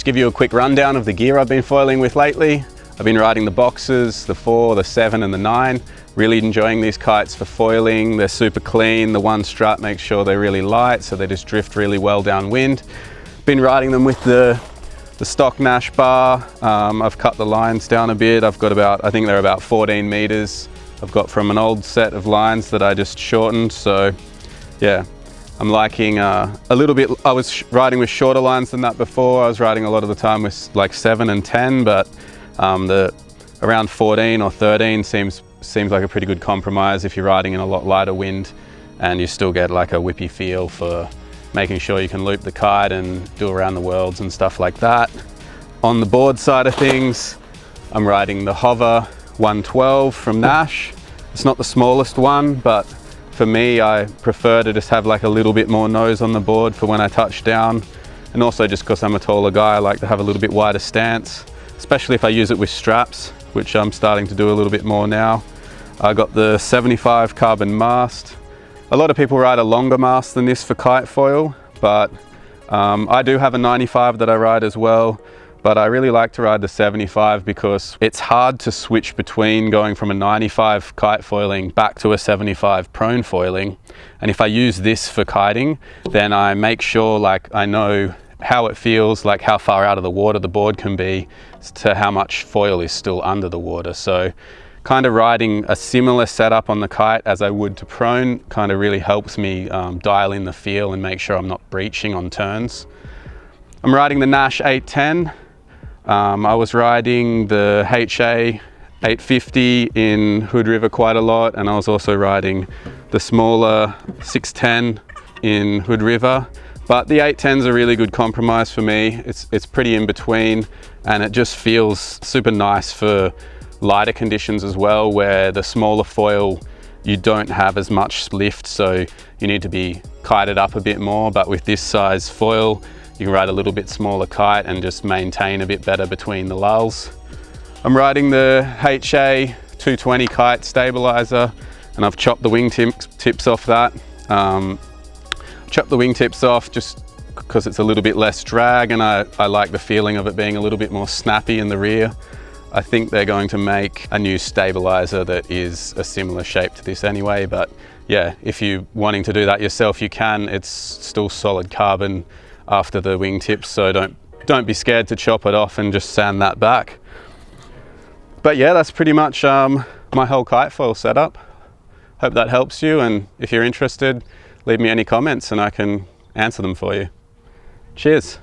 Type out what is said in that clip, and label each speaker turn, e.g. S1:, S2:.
S1: just give you a quick rundown of the gear I've been foiling with lately. I've been riding the boxes, the 4, the 7 and the 9. Really enjoying these kites for foiling. They're super clean. The one strut makes sure they're really light, so they just drift really well downwind. Been riding them with the stock Naish bar. I've cut the lines down a bit. I've got about, I think they're about 14 meters. I've got from an old set of lines that I just shortened. So yeah, I'm liking a little bit. I was riding with shorter lines than that before. I was riding a lot of the time with like 7 and 10, but the around 14 or 13 seems like a pretty good compromise if you're riding in a lot lighter wind, and you still get like a whippy feel for making sure you can loop the kite and do around the worlds and stuff like that. On the board side of things, I'm riding the Hover 112 from Naish. It's not the smallest one, but for me, I prefer to just have like a little bit more nose on the board for when I touch down. And also just because I'm a taller guy, I like to have a little bit wider stance, especially if I use it with straps, which I'm starting to do a little bit more now. I got the 75 carbon mast. A lot of people ride a longer mast than this for Kitefoil, but I do have a 95 that I ride as well, but I really like to ride the 75 because it's hard to switch between going from a 95 Kitefoiling back to a 75 prone foiling. And if I use this for kiting, then I make sure like I know how it feels, like how far out of the water the board can be to how much foil is still under the water. So kind of riding a similar setup on the kite as I would to prone kind of really helps me dial in the feel and make sure I'm not breaching on turns. I'm riding the Naish 810. I was riding the HA 850 in Hood River quite a lot, and I was also riding the smaller 610 in Hood River. But the 810 is a really good compromise for me. It's pretty in between, and it just feels super nice for lighter conditions as well, where the smaller foil, you don't have as much lift, so you need to be kited up a bit more. But with this size foil, you can ride a little bit smaller kite and just maintain a bit better between the lulls. I'm riding the HA 220 kite stabilizer, and I've chopped the wing tips off that. Chopped the wingtips off just because it's a little bit less drag, and I like the feeling of it being a little bit more snappy in the rear. I think they're going to make a new stabilizer that is a similar shape to this anyway, but yeah, if you're wanting to do that yourself, you can. It's still solid carbon after the wingtips, so don't be scared to chop it off and just sand that back. But yeah, that's pretty much my whole Kitefoil setup. Hope that helps you, and if you're interested, leave me any comments and I can answer them for you. Cheers.